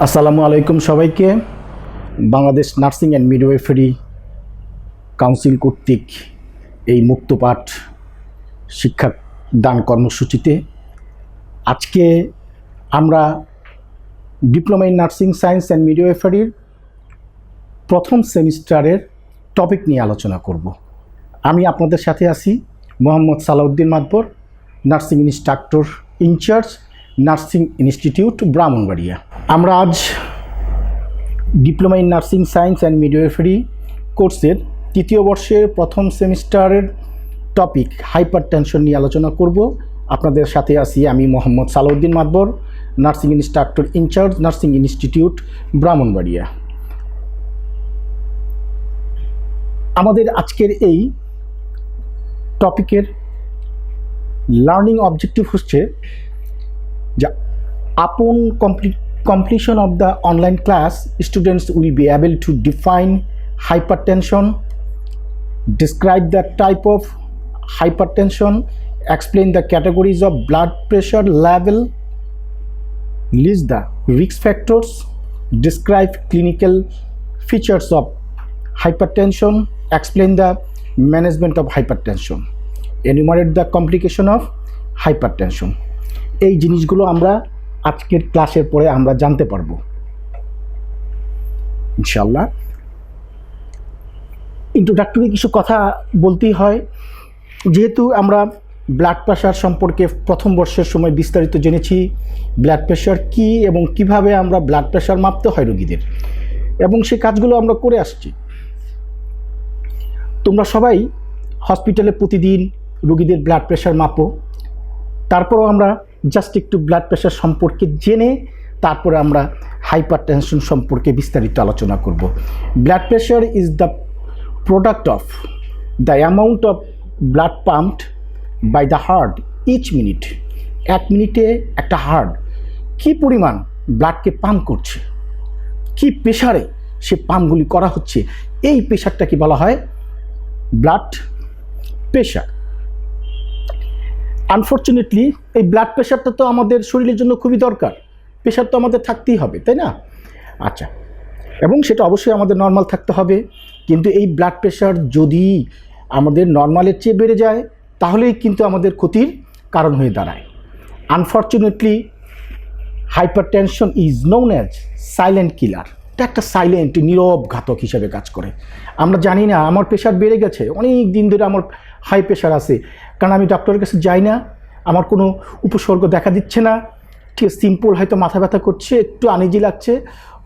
আসসালামু আলাইকুম সবাইকে। Bangladesh nursing and midwifery council কর্তৃক এই মুক্তপাঠ শিক্ষা দান কর্মসূচিতে আজকে আমরা diploma in nursing science and মিডওয়াইফারির প্রথম সেমিস্টারের টপিক নিয়ে আলোচনা করব। আমি আপনাদের সাথে আছি Mohammad Salauddin Matbar, nursing instructor in charge, nursing institute, Brahmanbaria. আমরা আজ diploma in nursing science and midwifery কোর্সের তৃতীয় বর্ষের প্রথম সেমিস্টারের টপিক হাইপারটেনশন নিয়ে আলোচনা করব। আপনাদের সাথে আছি আমি Mohammad Salauddin Matbar, nursing instructor in charge, nursing institute, Brahmanbaria. আমাদের আজকের এই টপিকের লার্নিং অবজেক্টিভ হচ্ছে যে upon completion of the online class, students will be able to define hypertension, describe the type of hypertension, explain the categories of blood pressure level, list the risk factors, describe clinical features of hypertension, explain the management of hypertension, enumerate the complication of hypertension. এই জিনিসগুলো আমরা আজকের ক্লাসের পরে আমরা জানতে পারবো ইনশাআল্লাহ। ইন্ট্রোডাক্টরি কিছু কথা বলতেই হয়, যেহেতু আমরা ব্লাড প্রেশার সম্পর্কে প্রথম বর্ষের সময় বিস্তারিত জেনেছি, ব্লাড প্রেশার কী এবং কিভাবে আমরা ব্লাড প্রেশার মাপতে হয় রোগীদের, এবং সেই কাজগুলো আমরা করে আসছি। তোমরা সবাই হসপিটালে প্রতিদিন রোগীদের ব্লাড প্রেশার মাপো, তারপরও আমরা জাস্ট একটু ব্লাড প্রেশার সম্পর্কে জেনে তারপরে আমরা হাইপারটেনশন সম্পর্কে বিস্তারিত আলোচনা করব। Blood pressure is the product of the amount of blood pumped by the heart each minute. এক মিনিটে একটা হার্ট কী পরিমাণ ব্লাডকে পাম্প করছে, কী প্রেশারে সে পাম্পগুলি করা হচ্ছে, এই প্রেশারটাকে বলা হয় ব্লাড প্রেশার। আনফর্চুনেটলি এই ব্লাড প্রেশারটা তো আমাদের শরীরের জন্য খুবই দরকার, প্রেশার তো আমাদের থাকতেই হবে, তাই না? আচ্ছা, এবং সেটা অবশ্যই আমাদের নর্মাল থাকতে হবে, কিন্তু এই ব্লাড প্রেশার যদি আমাদের নর্মালের চেয়ে বেড়ে যায় তাহলেই কিন্তু আমাদের ক্ষতির কারণ হয়ে দাঁড়ায়। Unfortunately hypertension is known as silent killer. এটা একটা সাইলেন্ট নীরব ঘাতক হিসাবে কাজ করে। আমরা জানি না আমার প্রেশার বেড়ে গেছে, অনেক দিন ধরে আমার হাই প্রেশার আছে, কারণ আমি ডক্টরের কাছে যাই না, আমার কোনো উপসর্গ দেখা দিচ্ছে না, ঠিক সিম্পল হয়তো মাথা ব্যথা করছে, একটু আনইজি লাগছে,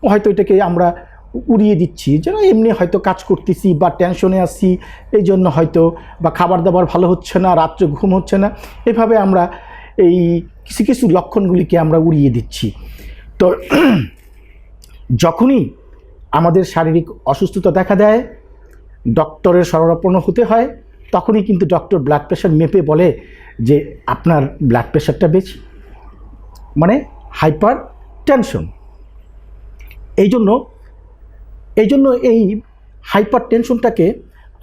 হয়তো এটাকে আমরা উড়িয়ে দিচ্ছি, যেন এমনি হয়তো কাজ করতেছি বা টেনশনে আছি এই জন্য হয়তো, বা খাবার দাবার ভালো হচ্ছে না, রাত্রে ঘুম হচ্ছে না, এভাবে আমরা এই কিছু কিছু লক্ষণগুলিকে আমরা উড়িয়ে দিচ্ছি। তো যখনই আমাদের শারীরিক অসুস্থতা দেখা দেয়, ডক্টরের শরণাপন্ন হতে হয়, তখনই কিন্তু ডক্টর ব্লাড প্রেশার মেপে বলে যে আপনার ব্লাড প্রেশারটা বেশি, মানে হাইপার টেনশন। এই জন্য এই হাইপার টেনশনটাকে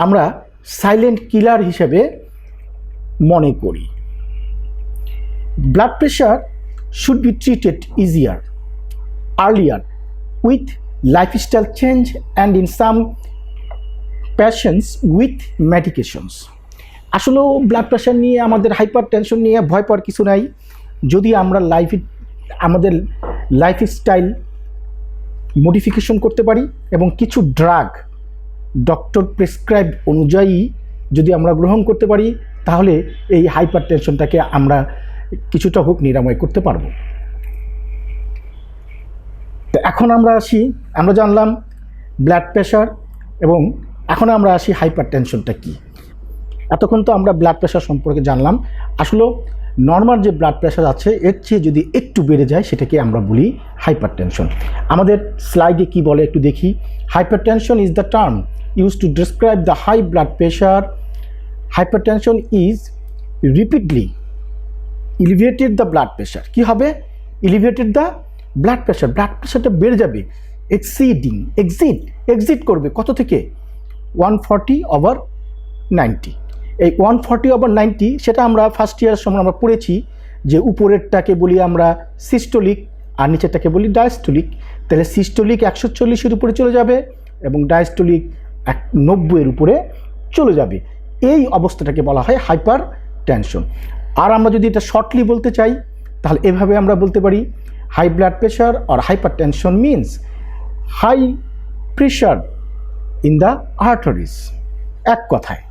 আমরা সাইলেন্ট কিলার হিসেবে মনে করি। Blood pressure should be treated easier, earlier with lifestyle change and in some patients with medications. আসলে ব্লাড প্রেশার নিয়ে আমাদের হাইপার টেনশন নিয়ে ভয় পাওয়ার কিছু নাই, যদি আমরা আমাদের লাইফস্টাইল মডিফিকেশন করতে পারি এবং কিছু ড্রাগ ডক্টর প্রেসক্রাইব অনুযায়ী যদি আমরা গ্রহণ করতে পারি, তাহলে এই হাইপার টেনশনটাকে আমরা কিছুটা হোক নিরাময় করতে পারবো। তো এখন আমরা জানলাম ব্লাড প্রেশার, এবং এখন আমরা আসি হাইপার টেনশনটা কী। এতক্ষণ তো আমরা ব্লাড প্রেশার সম্পর্কে জানলাম। আসলে নর্মাল যে ব্লাড প্রেশার আছে এর চেয়ে যদি একটু বেড়ে যায় সেটাকে আমরা বলি হাইপার টেনশন। আমাদের স্লাইডে কি বলে একটু দেখি। Hypertension is the term use to describe the high blood pressure. Hypertension is repeatedly elevated the blood pressure. কী হবে? Elevated the blood pressure, blood প্রেশারটা বেড়ে যাবে, এক্সিট করবে কত থেকে? 140/90। এই 140/90 সেটা আমরা ফার্স্ট ইয়ারের সময় আমরা পড়েছি যে উপরেরটাকে বলি আমরা সিস্টোলিক আর নিচেরটাকে বলি ডায়াস্টোলিক। তাহলে সিস্টোলিক 140-এর উপরে চলে যাবে এবং ডায়াস্টোলিক 90-এর উপরে চলে যাবে। এই অবস্থাটাকে বলা হয় হাইপার টেনশন। আর আমরা যদি এটা শর্টলি বলতে চাই তাহলে এভাবে আমরা বলতে পারি, high blood pressure or hypertension means high pressure in the arteries. এক কথায়,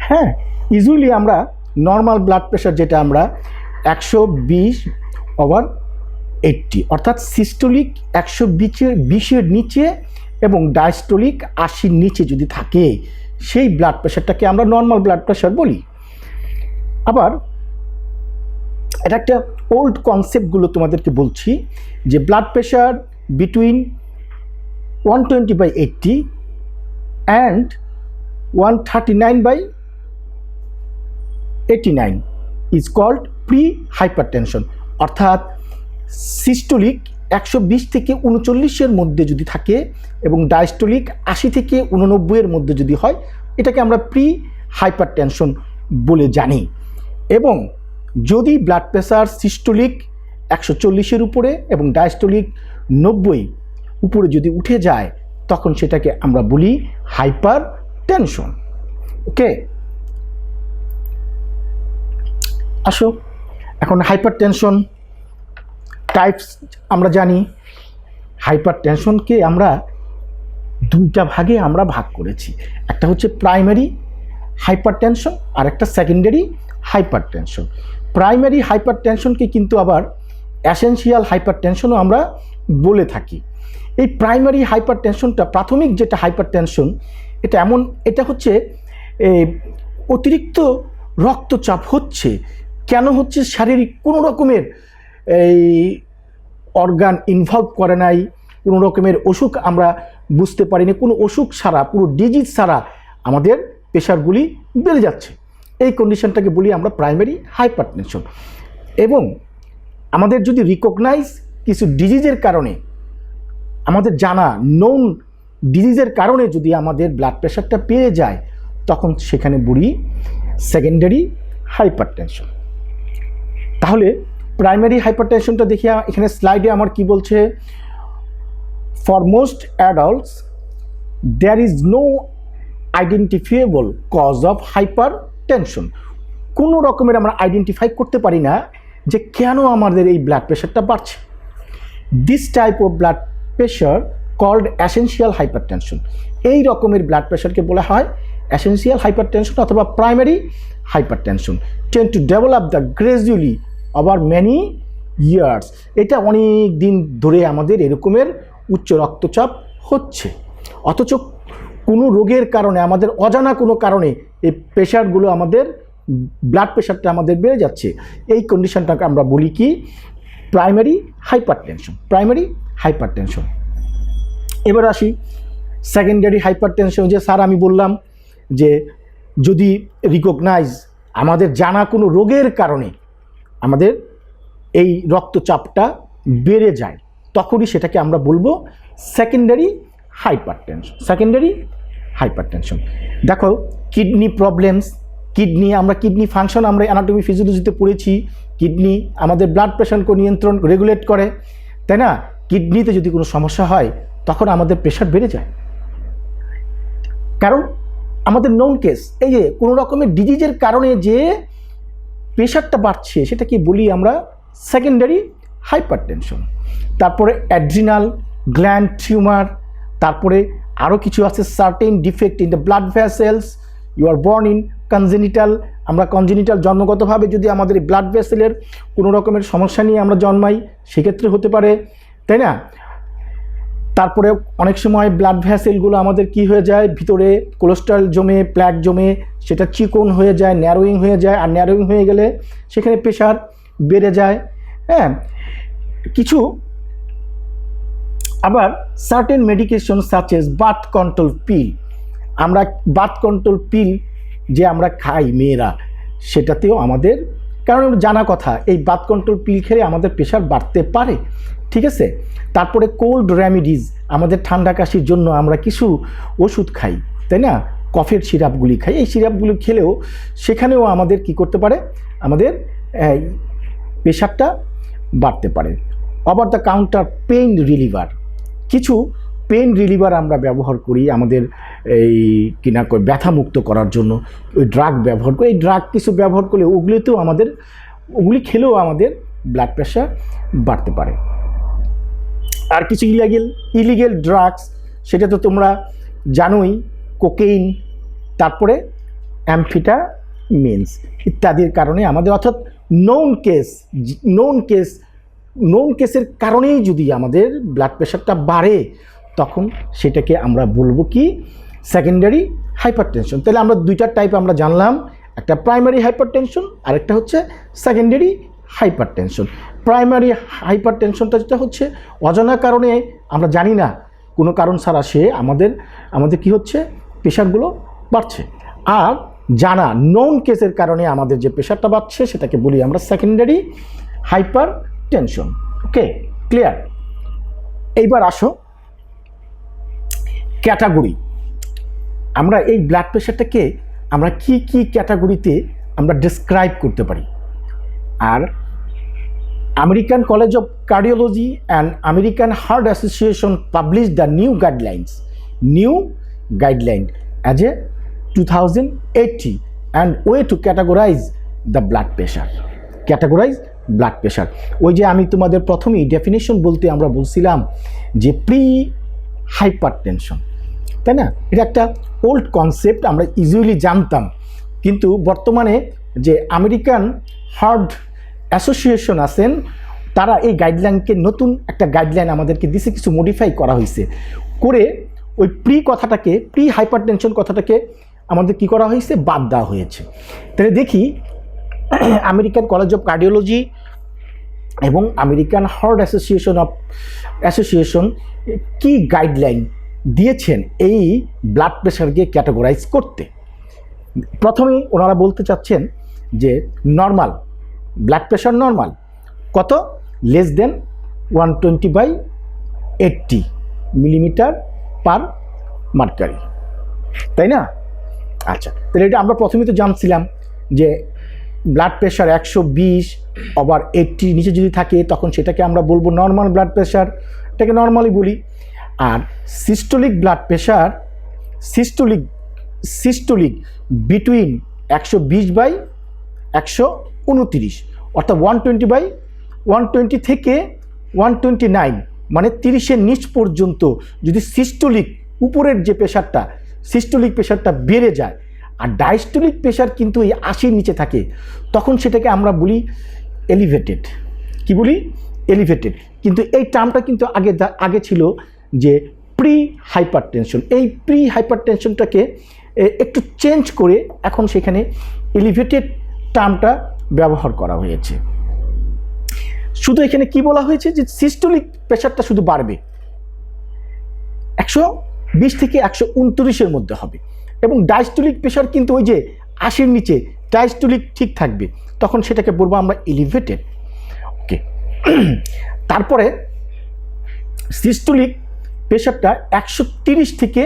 হ্যাঁ, ইউজুয়ালি আমরা নর্মাল ব্লাড প্রেশার যেটা আমরা 120/80, অর্থাৎ সিস্টোলিক 120-এর নিচে এবং ডায়াস্টোলিক 80-র নিচে যদি থাকে সেই ব্লাড প্রেশারটাকে আমরা নর্মাল ব্লাড প্রেশার বলি। আবার এটা একটা ওল্ড কনসেপ্টগুলো তোমাদেরকে বলছি যে blood pressure between 120/80 and 139/89 is called prehypertension. অর্থাৎ সিস্টোলিক 120 থেকে 39-এর মধ্যে যদি থাকে এবং ডায়াস্টোলিক 80 থেকে 89-এর মধ্যে যদি হয়, এটাকে আমরা প্রি হাইপারটেনশন বলে জানি। এবং যদি ব্লাড প্রেশার সিস্টোলিক 140-এর উপরে এবং ডায়াস্টোলিক 90 উপরে যদি উঠে যায় তখন সেটাকে আমরা বলি হাইপার টেনশন। ওকে, আসো এখন হাইপার টেনশন টাইপস আমরা জানি। হাইপার টেনশনকে আমরা দুইটা ভাগে আমরা ভাগ করেছি, একটা হচ্ছে প্রাইমারি হাইপার টেনশন আর একটা সেকেন্ডারি হাইপার টেনশন। প্রাইমারি হাইপার টেনশনকে কিন্তু আবার অ্যাসেনশিয়াল হাইপার টেনশনও আমরা বলে থাকি। এই প্রাইমারি হাইপার টেনশনটা, প্রাথমিক যেটা হাইপার টেনশন, এটা হচ্ছে অতিরিক্ত রক্তচাপ হচ্ছে। কেন হচ্ছে? শারীরিক কোনো রকমের এই অর্গান ইনভলভ করে নাই, কোনো রকমের অসুখ আমরা বুঝতে পারিনি, কোনো অসুখ ছাড়া, পুরো ডিজিজ ছাড়া আমাদের প্রেশারগুলি বেড়ে যাচ্ছে। এই কন্ডিশনটাকে বলি আমরা প্রাইমারি হাইপার টেনশন। এবং আমাদের যদি রিকগনাইজ কিছু ডিজিজের কারণে, আমাদের জানা নোন ডিজিজের কারণে যদি আমাদের ব্লাড প্রেশারটা বেড়ে যায় তখন সেখানে বলি সেকেন্ডারি হাইপার টেনশন। তাহলে প্রাইমারি হাইপার টেনশনটা দেখি এখানে স্লাইডে আমার কি বলছে, for most adults there is no identifiable cause of hypertension. কোনো রকমের আমরা আইডেন্টিফাই করতে পারি না যে কেন আমাদের এই ব্লাড প্রেশারটা বাড়ছে। This type of blood pressure called essential hypertension. এই রকমের ব্লাড প্রেশারকে বলা হয় অ্যাসেনশিয়াল হাইপার টেনশন অথবা primary hypertension. Tend to develop the gradually over many years. এটা অনেক দিন ধরে আমাদের এরকমের উচ্চ রক্তচাপ হচ্ছে, অথচ কোনো রোগের কারণে, আমাদের অজানা কোনো কারণে এই প্রেশারগুলো, আমাদের ব্লাড প্রেশারটা আমাদের বেড়ে যাচ্ছে। এই কন্ডিশনটাকে আমরা বলি কি primary hypertension. Primary hyper tension. এবার আসি সেকেন্ডারি হাইপার টেনশন। যে স্যার আমি বললাম যে যদি রিকগনাইজ আমাদের জানা কোনো রোগের কারণে আমাদের এই রক্তচাপটা বেড়ে যায় তখনই সেটাকে আমরা বলবো secondary hyper tension. Secondary hyper tension. দেখো কিডনি প্রবলেমস, আমরা কিডনি ফাংশন আমরা অ্যানাটমি ফিজিওলজিতে পড়েছি। কিডনি আমাদের ব্লাড প্রেশারকে নিয়ন্ত্রণ রেগুলেট করে, তাই না? কিডনিতে যদি কোনো সমস্যা হয় তখন আমাদের প্রেশার বেড়ে যায়। কারণ আমাদের নোন কেস, এই যে কোনো রকমের ডিজিজের কারণে যে প্রেশারটা বাড়ছে সেটাকে বলি আমরা সেকেন্ডারি হাইপার টেনশন। তারপরে অ্যাড্রিনাল গ্ল্যান্ড টিউমার, তারপরে আরও কিছু আছে certain defect in the blood vessels, you are born in congenital. আমরা কনজেনিটাল জন্মগতভাবে যদি আমাদের ব্লাড ভেসেলের কোনো রকমের সমস্যা নিয়ে আমরা জন্মাই সেক্ষেত্রে হতে পারে, তাই না? তারপরে অনেক সময় ব্লাড ভেসেলগুলো আমাদের কি হয়ে যায়, ভিতরে কোলেস্ট্রল জমে, প্ল্যাক জমে, সেটা চিকন হয়ে যায়, ন্যারোয়িং হয়ে যায়, আর ন্যারোয়িং হয়ে গেলে সেখানে প্রেশার বেড়ে যায়। হ্যাঁ, কিছু আবার certain medication such as birth control পিল, আমরা বার্থ কন্ট্রোল পিল যে আমরা খাই মেয়েরা, সেটাতেও আমাদের, কারণ জানা কথা এই বার্থ কন্ট্রোল পিল খেলে আমাদের প্রেশার বাড়তে পারে, ঠিক আছে? তারপরে কোল্ড রেমিডিজ, আমাদের ঠান্ডা কাশির জন্য আমরা কিছু ওষুধ খাই, তাই না? কফের সিরাপগুলি খাই, এই সিরাপগুলি খেলেও সেখানেও আমাদের কি করতে পারে, আমাদের প্রেশারটা বাড়তে পারে। Over the counter pain reliever, কিছু পেইন রিলিভার আমরা ব্যবহার করি আমাদের এই কিনা ব্যথা মুক্ত করার জন্য, ওই ড্রাগ ব্যবহার করি। এই ড্রাগ কিছু ব্যবহার করলে ওগুলি খেলেও আমাদের ব্লাড প্রেশার বাড়তে পারে। আর কিছু ইলিগেল ড্রাগস, সেটা তো তোমরা জানোই, কোকেইন, তারপরে অ্যাম্ফেটামিনস ইত্যাদির কারণে আমাদের, অর্থাৎ নোন কেসের কারণেই যদি আমাদের ব্লাড প্রেশারটা বাড়ে, তখন সেটাকে আমরা বলবো কি সেকেন্ডারি হাইপারটেনশন। তাহলে আমরা দুইটা টাইপ আমরা জানলাম, একটা প্রাইমারি হাইপারটেনশন আর একটা হচ্ছে সেকেন্ডারি হাইপারটেনশন। প্রাইমারি হাইপারটেনশনটা যেটা হচ্ছে অজানা কারণে, আমরা জানি না, কোনো কারণ ছাড়া সে আমাদের কি হচ্ছে, প্রেশারগুলো বাড়ছে। আর জানা নোন কেসের কারণে আমাদের যে প্রেশারটা বাড়ছে সেটাকে বলি আমরা সেকেন্ডারি হাইপারটেনশন। ওকে, ক্লিয়ার? এইবার আসো ক্যাটাগরি। আমরা এই ব্লাড প্রেশারটাকে আমরা কি কি ক্যাটাগরিতে আমরা ডিসক্রাইব করতে পারি। আর American College of Cardiology and American Heart Association publish the new guideline as a 2080 and way to categorize the blood pressure. ওই যে আমি তোমাদের প্রথমেই ডেফিনেশন বলতে আমরা বলছিলাম যে প্রি হাইপারটেনশন, তাই না? এটা একটা ওল্ড কনসেপ্ট, আমরা ইজিলি জানতাম, কিন্তু বর্তমানে যে আমেরিকান হার্ট অ্যাসোসিয়েশন আছেন, তারা এই গাইডলাইনকে নতুন একটা গাইডলাইন আমাদেরকে দিছে, কিছু মডিফাই করা হয়েছে, করে ওই প্রি হাইপারটেনশন কথাটাকে আমাদের কি করা হয়েছে, বাদ দেওয়া হয়েছে। তাহলে দেখি আমেরিকান কলেজ অফ কার্ডিওলজি এবং আমেরিকান হার্ট অ্যাসোসিয়েশন কি গাইডলাইন দিয়েছেন এই ব্লাড প্রেশারকে ক্যাটাগরাইজ করতে। প্রথমেই ওনারা বলতে চাচ্ছেন যে নর্মাল ব্লাড প্রেশার, নর্মাল কত, লেস দেন 120/80 মিলিমিটার পার মার্কারি, তাই না? আচ্ছা, তাহলে এটা আমরা প্রথমেই তো জানছিলাম যে ব্লাড প্রেশার 120/80 নিচে যদি থাকে তখন সেটাকে আমরা বলবো নর্মাল ব্লাড প্রেশার, এটাকে নর্মালি বলি। আর systolic blood pressure, systolic between 120/129, অর্থাৎ 120/120 থেকে 129, মানে 30-এর নিচ পর্যন্ত যদি সিস্টোলিক উপরের যে প্রেশারটা, সিস্টোলিক প্রেশারটা বেড়ে যায়, আর ডায়াস্টোলিক প্রেশার কিন্তু এই 80-র নিচে থাকে, তখন সেটাকে আমরা বলি এলিভেটেড। কি বলি? এলিভেটেড। কিন্তু এই টার্মটা কিন্তু আগে ছিল যে প্রি হাইপারটেনশন। এই প্রি হাইপারটেনশনটাকে একটু চেঞ্জ করে এখন সেখানে এলিভেটেড টার্মটা ব্যবহার করা হয়েছে। শুধু এখানে কি বলা হয়েছে যে সিস্টোলিক প্রেশারটা শুধু বাড়বে, 120 থেকে 129-এর মধ্যে হবে, এবং ডায়াস্টোলিক প্রেশার কিন্তু ওই যে 80-র নিচে, ডায়াস্টোলিক ঠিক থাকবে, তখন সেটাকে বলবো আমরা এলিভেটেড। ওকে, তারপরে সিস্টোলিক প্রেশারটা 130 থেকে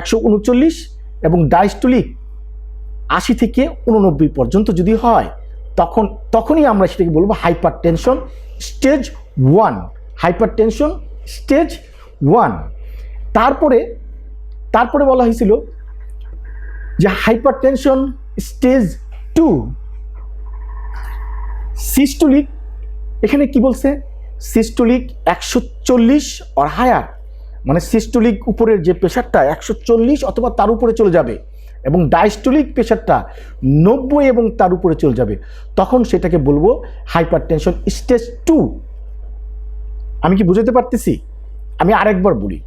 139 এবং ডায়াস্টোলিক 80 থেকে 89 পর্যন্ত যদি হয়, তখনই আমরা সেটাকে বলবো হাইপারটেনশন স্টেজ 1। Hypertension stage 1। তারপরে বলা হয়েছিল যে হাইপারটেনশন স্টেজ 2। সিস্টোলিক, এখানে কি বলছে, সিস্টোলিক 140 অর হায়ার, মানে সিস্টোলিক উপরের যে প্রেশারটা 140 অথবা তার উপরে চলে যাবে, এবং ডায়াস্টোলিক প্রেশারটা 90 এবং তার উপরে চলে যাবে, তখন সেটাকে বলবো হাইপারটেনশন স্টেজ 2। আমি কি বুঝাতে পারতেছি? আমি আরেকবার বলি,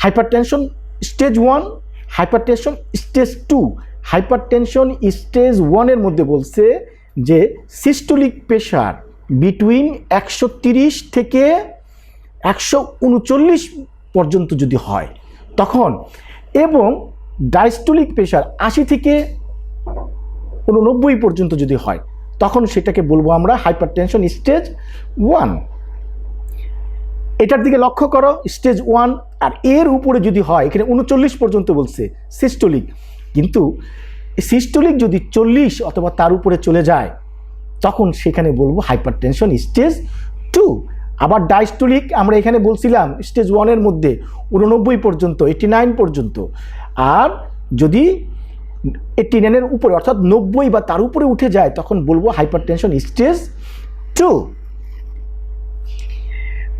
hypertension stage 1, hypertension stage 2। Hypertension stage 1-এর মধ্যে বলছে যে সিস্টোলিক প্রেশার বিটুইন 130 থেকে 139 পর্যন্ত যদি হয় তখন, এবং ডায়াস্টোলিক প্রেশার 80 থেকে 89 পর্যন্ত যদি হয়, তখন সেটাকে বলবো আমরা হাইপারটেনশন স্টেজ 1। এটার দিকে লক্ষ্য করো, স্টেজ 1, আর এর উপরে যদি হয়, এখানে 39 পর্যন্ত বলছে সিস্টোলিক, কিন্তু সিস্টোলিক যদি 40 অথবা তার উপরে চলে যায়, তখন সেখানে বলবো হাইপারটেনশন স্টেজ 2। আবার ডায়াস্টোলিক আমরা এখানে বলছিলাম স্টেজ 1-এর মধ্যে 89 পর্যন্ত, 89 পর্যন্ত। আর যদি 89-এর উপরে অর্থাৎ 90 বা তার উপরে উঠে যায় তখন বলবো হাইপারটেনশন স্টেজ 2।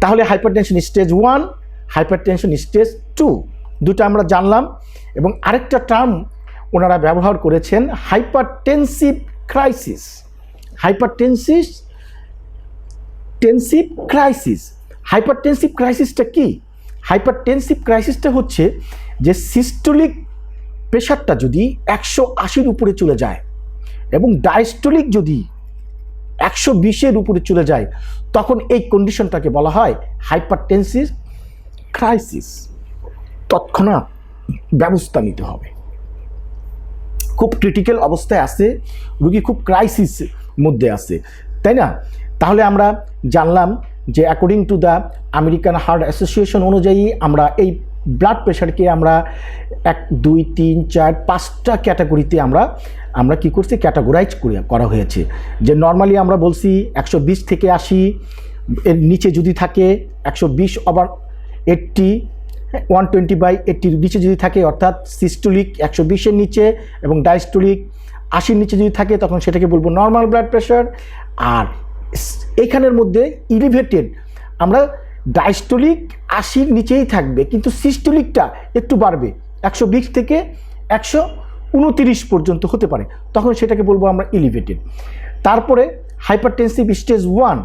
তাহলে হাইপারটেনশন স্টেজ 1, হাইপারটেনশন স্টেজ 2 দুটো আমরা জানলাম। এবং আরেকটা টার্ম ওনারা ব্যবহার করেছেন hypertensive crisis. Hypertensive crisis. Hypertensive ক্রাইসিসটা কি? হাইপারটেনসিভ ক্রাইসিসটা হচ্ছে যে সিস্টোলিক প্রেশারটা যদি 180-এর উপরে চলে যায় এবং ডায়াস্টোলিক যদি 120-এর উপরে চলে যায় তখন এই কন্ডিশনটাকে বলা হয় হাইপারটেনসিভ ক্রাইসিস। তৎক্ষণাৎ ব্যবস্থা নিতে হবে, খুব ক্রিটিক্যাল অবস্থায় আছে রুগী, খুব ক্রাইসিস মধ্যে আছে, তাই না? তাহলে আমরা জানলাম যে according to the American Heart association অনুযায়ী আমরা এই ব্লাড প্রেশারকে আমরা 1, 2, 3, 4, 5টা ক্যাটাগরিতে আমরা কি করছি, ক্যাটাগরাইজ করা হয়েছে। যে নর্মালি আমরা বলছি 120 থেকে 80, এর নিচে যদি থাকে 120/80, 120/80 নিচে যদি থাকে অর্থাৎ সিস্টোলিক 120-এর নিচে এবং ডায়াস্টোলিক 80-র নিচে যদি থাকে তখন সেটাকে বলবো নর্মাল ব্লাড প্রেশার। আর এখানের মধ্যে ইলিভেটেড আমরা ডায়াস্টোলিক 80-র নিচেই থাকবে কিন্তু সিস্টোলিকটা একটু বাড়বে, 120 থেকে 129 পর্যন্ত হতে পারে, তখন সেটাকে বলবো আমরা ইলিভেটেড। তারপরে হাইপারটেনসিভ স্টেজ 1,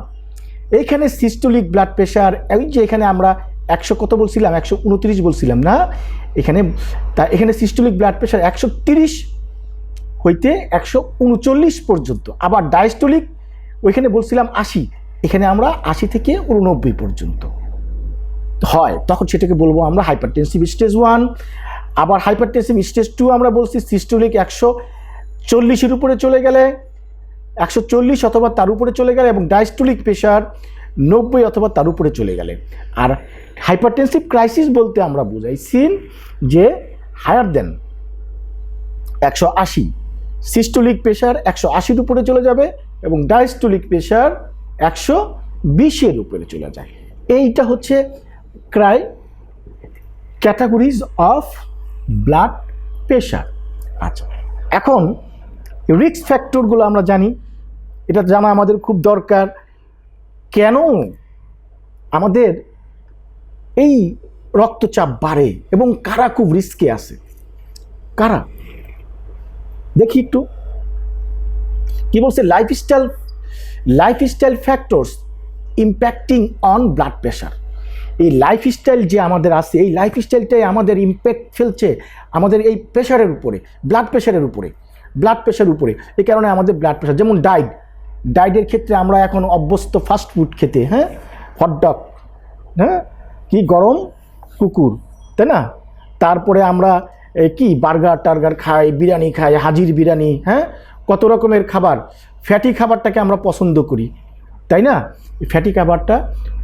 এইখানে সিস্টোলিক ব্লাড প্রেশার এই যে এখানে আমরা 100 কত বলছিলাম, 129 বলছিলাম না, এখানে সিস্টোলিক ব্লাড প্রেশার 130 হইতে 139 পর্যন্ত। আবার ডায়াস্টোলিক ওইখানে বলছিলাম 80, এখানে আমরা 80 থেকে 89 পর্যন্ত হয়, তখন সেটাকে বলবো আমরা হাইপারটেনসিভ স্টেজ 1। আবার হাইপারটেনসিভ স্টেজ 2 আমরা বলছি সিস্টোলিক 140-এর উপরে চলে গেলে, 140 অথবা তার উপরে চলে গেলে এবং ডায়াস্টোলিক প্রেশার 90 অথবা তার উপরে চলে গেলে। আর হাইপারটেনসিভ ক্রাইসিস বলতে আমরা বুঝাইছি যে হায়ার দেন 180, সিস্টোলিক প্রেশার 180-এর উপরে চলে যাবে এবং ডায়াস্টোলিক প্রেশার 120-এর উপরে চলে যায়। এইটা হচ্ছে ক্যাটাগরিজ অফ ব্লাড প্রেশার। আচ্ছা, এখন রিস্ক ফ্যাক্টরগুলো আমরা জানি, এটা জানা আমাদের খুব দরকার। কেন আমাদের এই রক্তচাপ বাড়ে এবং কারা খুব রিস্কে আছে, কারা দেখি একটু কি বলছে, lifestyle factors impacting on blood pressure. এই লাইফস্টাইল যে আমাদের আছে, এই লাইফস্টাইলটাই আমাদের ইম্প্যাক্ট ফেলছে আমাদের এই প্রেশারের উপরে, ব্লাড প্রেশারের উপরে। এই কারণে আমাদের ব্লাড প্রেশার, যেমন ডায়েটের ক্ষেত্রে আমরা এখন অভ্যস্ত ফাস্ট ফুড খেতে, হ্যাঁ, হটডগ, হ্যাঁ, কি গরম কুকুর, তাই না? তারপরে আমরা কি বার্গার খাই, বিরিয়ানি খাই, হাজির বিরিয়ানি, হ্যাঁ, কত রকমের খাবার, ফ্যাটি খাবারটাকে আমরা পছন্দ করি, তাই না? ফ্যাটি খাবারটা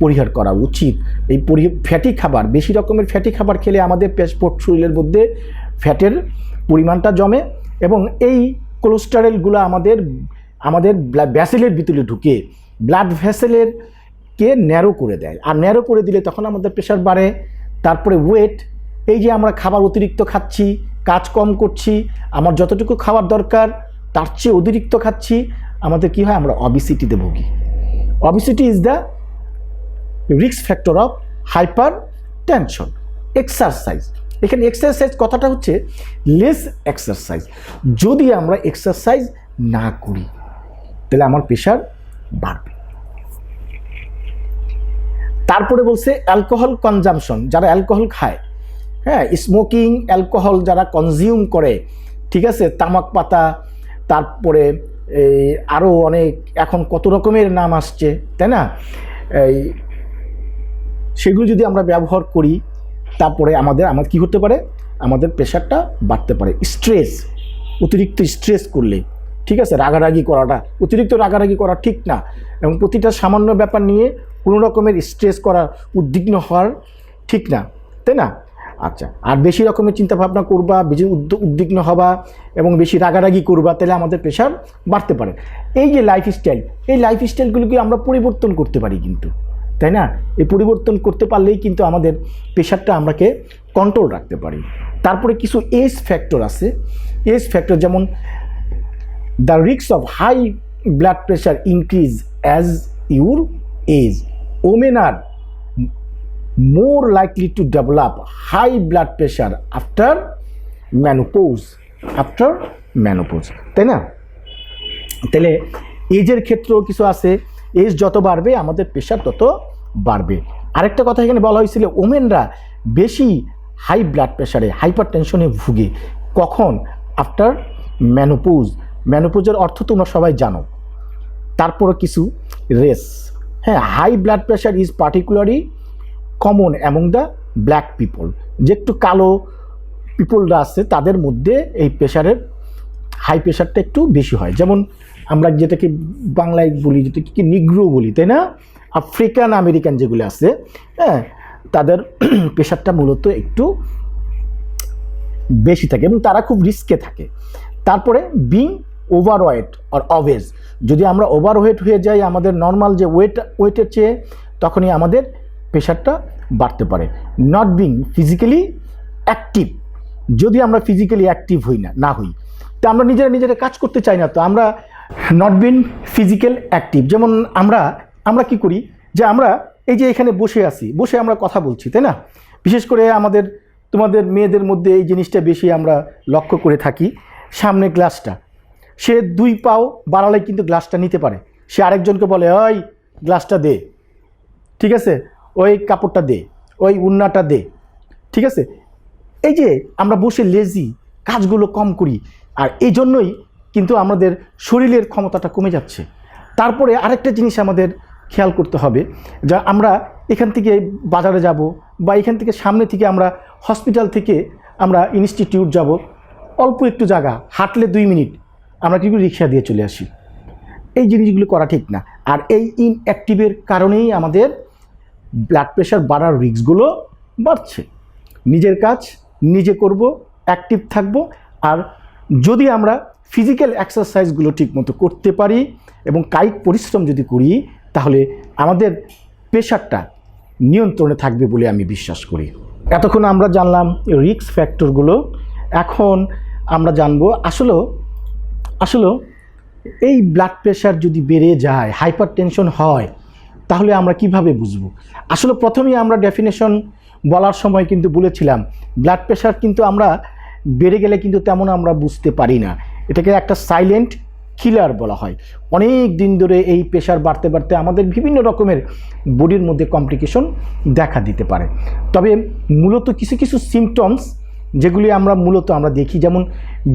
পরিহার করা উচিত। এই ফ্যাটি খাবার, বেশি রকমের ফ্যাটি খাবার খেলে আমাদের শরীরের মধ্যে ফ্যাটের পরিমাণটা জমে এবং এই কোলেস্টেরলগুলো আমাদের ভ্যাসেলের ভিতরে ঢুকে ব্লাড ভ্যাসেলেরকে ন্যারো করে দেয়, আর ন্যারো করে দিলে তখন আমাদের প্রেশার বাড়ে। তারপরে ওয়েট, এই যে আমরা খাবার অতিরিক্ত খাচ্ছি, কাজ কম করছি, আমার যতটুকু খাবার দরকার তার চেয়ে অতিরিক্ত খাচ্ছি, আমাদের কি হয়, আমরা অবিসিটিতে ভুগি। Obesity is the risk factor of hyper tension. Exercise, এখানে এক্সারসাইজ কথাটা হচ্ছে লেস এক্সারসাইজ। যদি আমরা এক্সারসাইজ না করি তাহলে আমার প্রেশার বাড়বে। তারপরে বলছে অ্যালকোহল কনজামশন, যারা অ্যালকোহল খায়, হ্যাঁ, স্মোকিং, অ্যালকোহল যারা কনজিউম করে, ঠিক আছে, তামাক পাতা, তারপরে আরও অনেক এখন কত রকমের নাম আসছে, তাই না? সেগুলো যদি আমরা ব্যবহার করি তারপরে আমাদের কি হতে পারে, আমাদের প্রেশারটা বাড়তে পারে। স্ট্রেস, অতিরিক্ত স্ট্রেস করলে, ঠিক আছে, অতিরিক্ত রাগারাগি করা ঠিক না, এবং প্রতিটা সামান্য ব্যাপার নিয়ে কোনো রকমের স্ট্রেস করা, উদ্বিগ্ন হওয়ার ঠিক না, তাই না? আচ্ছা, আর বেশি রকমের চিন্তাভাবনা করবা, বেশি উদ্বিগ্ন হবা এবং বেশি রাগারাগি করবা, তাহলে আমাদের প্রেশার বাড়তে পারে। এই যে লাইফস্টাইল, এই লাইফস্টাইলগুলোকে আমরা পরিবর্তন করতে পারি কিন্তু, তাই না? এই পরিবর্তন করতে পারলেই কিন্তু আমাদের প্রেশারটা আমরাকে কন্ট্রোল রাখতে পারি। তারপরে কিছু এজ ফ্যাক্টর আছে। এজ ফ্যাক্টর যেমন the risk of high blood pressure increase as your age. Women are more likely to develop high blood pressure after menopause, তাই না? তাহলে এজের ক্ষেত্রেও কিছু আছে, এজ যত বাড়বে আমাদের প্রেশার তত বাড়বে। আরেকটা কথা এখানে বলা হয়েছিল, ওমেনরা বেশি হাই ব্লাড প্রেশারে, হাইপার টেনশনে ভুগে কখন? After menopause. মেনোপোজের অর্থ তোমরা সবাই জানো। তারপরে কিছু রেস, হ্যাঁ, high blood pressure is particularly common among the black people. যে একটু কালো পিপলরা আছে তাদের মধ্যে এই প্রেশারের হাই প্রেশারটা একটু বেশি হয়। যেমন আমরা যেটাকে বাংলায় বলি, যেটাকে কি নিগ্রো বলি, তাই না? আফ্রিকান আমেরিকান যেগুলো আছে, হ্যাঁ, তাদের প্রেশারটা মূলত একটু বেশি থাকে এবং তারা খুব রিস্কে থাকে। তারপরে বিং ওভারওয়েট অর অবেজ, যদি আমরা ওভারওয়েট হয়ে যাই আমাদের নর্মাল যে ওয়েটের চেয়ে, তখনই আমাদের প্রেশারটা বাড়তে পারে। নট বিং ফিজিক্যালি অ্যাক্টিভ, যদি আমরা ফিজিক্যালি অ্যাক্টিভ না হই, তো আমরা নিজেরা কাজ করতে চাই না, তো আমরা নট বিং ফিজিক্যাল অ্যাক্টিভ। যেমন আমরা কি করি, যে আমরা এই যে এখানে বসে আমরা কথা বলছি, তাই না? বিশেষ করে তোমাদের মেয়েদের মধ্যে এই জিনিসটা বেশি আমরা লক্ষ্য করে থাকি। সামনে গ্লাসটা, সে 2 পাও বাড়ালে কিন্তু গ্লাসটা নিতে পারে। সে আরেকজনকে বলে, ওই গ্লাসটা দে, ঠিক আছে, ওই কাপড়টা দে, ওই উন্নাটা দে, ঠিক আছে? এই যে আমরা বসে লেজি, কাজগুলো কম করি, আর এই জন্যই কিন্তু আমাদের শরীরের ক্ষমতাটা কমে যাচ্ছে। তারপরে আরেকটা জিনিস আমাদের খেয়াল করতে হবে, যা আমরা এখান থেকে বাজারে যাব বা এখান থেকে সামনে থেকে আমরা হসপিটাল থেকে আমরা ইনস্টিটিউট যাব, অল্প একটু জায়গা হাঁটলে 2 মিনিট, আমরা কিন্তু রিক্সা দিয়ে চলে আসি। এই জিনিসগুলো করা ঠিক না। আর এই ইনঅ্যাক্টিভের কারণেই আমাদের ব্লাড প্রেশার বাড়ার রিস্কগুলো বাড়ছে। নিজের কাজ নিজে করব, অ্যাক্টিভ থাকব, আর যদি আমরা ফিজিক্যাল এক্সারসাইজগুলো ঠিকমতো করতে পারি এবং কায়িক পরিশ্রম যদি করি, তাহলে আমাদের প্রেশারটা নিয়ন্ত্রণে থাকবে বলে আমি বিশ্বাস করি। এতক্ষণ আমরা জানলাম রিস্ক ফ্যাক্টরগুলো, এখন আমরা জানবো আসলে এই ব্লাড প্রেশার যদি বেড়ে যায়, হাইপার টেনশন হয়, তাহলে আমরা কিভাবে বুঝবো? আসলে প্রথমেই আমরা ডেফিনেশন বলার সময় কিন্তু বলেছিলাম, ব্লাড প্রেশার কিন্তু আমরা বেড়ে গেলে কিন্তু তেমন আমরা বুঝতে পারি না। এটাকে একটা সাইলেন্ট কিলার বলা হয়। অনেক দিন ধরে এই প্রেশার বাড়তে বাড়তে আমাদের বিভিন্ন রকমের বডির মধ্যে কমপ্লিকেশন দেখা দিতে পারে। তবে মূলত কিছু সিমটমস যেগুলি আমরা দেখি, যেমন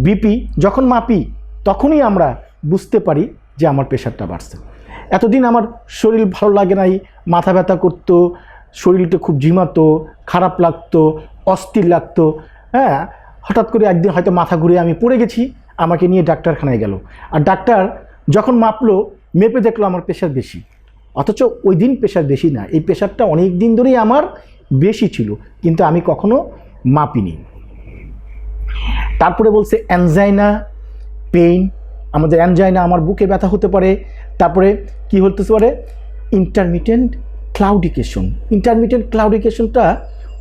বিপি যখন মাপি তখনই আমরা বুঝতে পারি যে আমার প্রেশারটা বাড়ছে। এতদিন আমার শরীর ভালো লাগে নাই, মাথা ব্যথা করতো, শরীরটা খুব ঝিমাতো, খারাপ লাগতো, অস্থির লাগতো, হ্যাঁ, হঠাৎ করে একদিন হয়তো মাথা ঘুরে আমি পড়ে গেছি, আমাকে নিয়ে ডাক্তারখানায় গেল, আর ডাক্তার যখন মেপে দেখলো আমার প্রেশার বেশি, অথচ ওই দিন প্রেশার বেশি না, এই প্রেশারটা অনেক দিন ধরেই আমার বেশি ছিল, কিন্তু আমি কখনো মাপিনি। তারপরে বলছে অ্যানজাইনা পেইন, আমাদের অ্যানজাইনা, আমার বুকে ব্যথা হতে পারে। তারপরে কি হতে পারে? ইন্টারমিটেন্ট ক্লাউডিকেশন। ইন্টারমিটেন্ট ক্লাউডিকেশনটা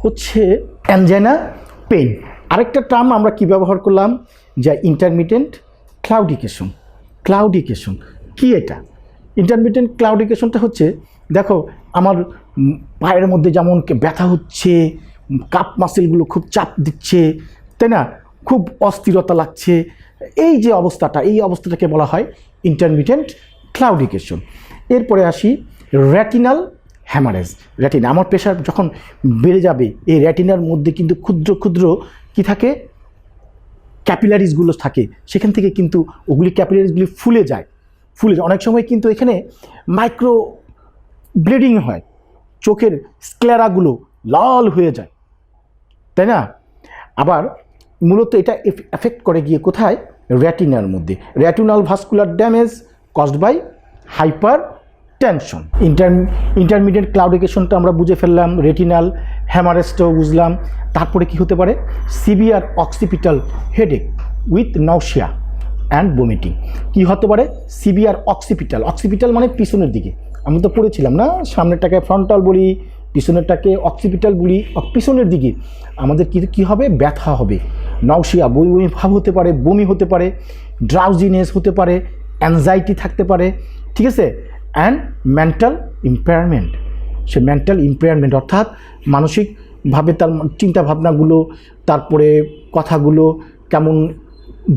হচ্ছে অ্যানজাইনা পেইন। আরেকটা টার্ম আমরা কি ব্যবহার করলাম, যে ইন্টারমিটেন্ট ক্লাউডিকেশন। ক্লাউডিকেশন কি এটা? ইন্টারমিটেন্ট ক্লাউডিকেশনটা হচ্ছে, দেখো আমার পায়ের মধ্যে যেমন ব্যথা হচ্ছে, কাপ মাসেলগুলো খুব চাপ দিচ্ছে, তাই না, খুব অস্থিরতা লাগছে, এই যে এই অবস্থাটাকে বলা হয় ইন্টারমিটেন্ট ক্লাউডিকেশন। এরপরে আসি রেটিনাল হ্যামারেজ। রেটিনা, আমার প্রেশার যখন বেড়ে যাবে, এই রেটিনার মধ্যে কিন্তু ক্ষুদ্র ক্ষুদ্র কি থাকে, ক্যাপিলারিসগুলো থাকে, সেখান থেকে কিন্তু ওগুলি ক্যাপিলারিসগুলি ফুলে যায়। অনেক সময় কিন্তু এখানে মাইক্রো ব্লিডিং হয়, চোখের স্ক্লেরাগুলো লাল হয়ে যায়, তাই না? আবার মূলত এটা এফেক্ট করে গিয়ে কোথায়? রেটিনার মধ্যে। Retinal vascular damage caused by hypertension. Intermediate ক্লাউডিকেশনটা আমরা বুঝে ফেললাম, রেটিনাল হ্যামারেজটাও বুঝলাম। তারপরে কি হতে পারে, severe occipital headache with nausea and vomiting. কী হতে পারে, সিভিয়ার অক্সিপিটাল, অক্সিপিটাল মানে পিছনের দিকে, আমি তো পড়েছিলাম না, সামনেরটাকে ফ্রন্টাল বলি, পিছনেরটাকে অক্সিপিটাল বলি। পিছনের দিকে আমাদের কী হবে, ব্যথা হবে, নাউসিয়া বমি বমি ভাব হতে পারে, বমি হতে পারে, ড্রাউজিনেস হতে পারে, অ্যাংজাইটি থাকতে পারে, ঠিক আছে। And mental impairment, say mental impairment অর্থাৎ মানসিকভাবে তার চিন্তাভাবনাগুলো, তারপরে কথাগুলো কেমন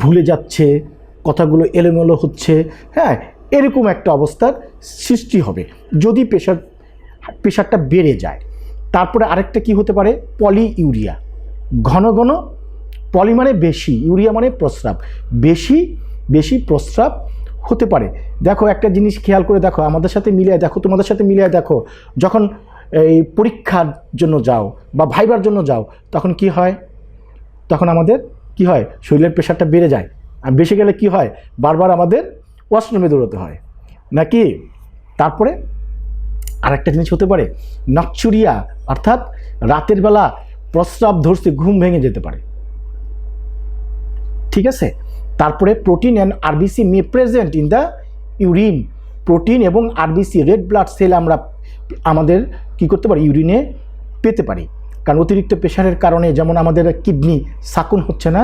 ভুলে যাচ্ছে, কথাগুলো এলোমেলো হচ্ছে, হ্যাঁ, এরকম একটা অবস্থার সৃষ্টি হবে যদি প্রেশারটা বেড়ে যায়। তারপরে আরেকটা কি হতে পারে, পলি ইউরিয়া, ঘন ঘন, পলি মানে বেশি, ইউরিয়া মানে প্রস্রাব, বেশি বেশি প্রস্রাব হতে পারে। দেখো একটা জিনিস খেয়াল করে দেখো, আমাদের সাথে মিলিয়ে দেখো, তোমাদের সাথে মিলিয়ে দেখো, যখন এই পরীক্ষার জন্য যাও বা ভাইবার জন্য যাও, তখন কি হয়, তখন আমাদের কি হয়, শরীরের প্রেশারটা বেড়ে যায়, আর বেশি গেলে কি হয়, বারবার আমাদের ওয়াশরুমে দৌড়াতে হয় নাকি। তারপরে আরেকটা জিনিস হতে পারে, নকচুরিয়া, অর্থাৎ রাতের বেলা প্রস্রাব ধরতে ঘুম ভেঙে যেতে পারে, ঠিক আছে। তারপরে protein and RBC May present in the urine, protein এবং আরবিসি রেড ব্লাড সেল আমরা আমাদের কি করতে পারি, ইউরিনে পেতে পারি। কারণ অতিরিক্ত প্রেশারের কারণে যেমন আমাদের কিডনি সাকুন হচ্ছে না,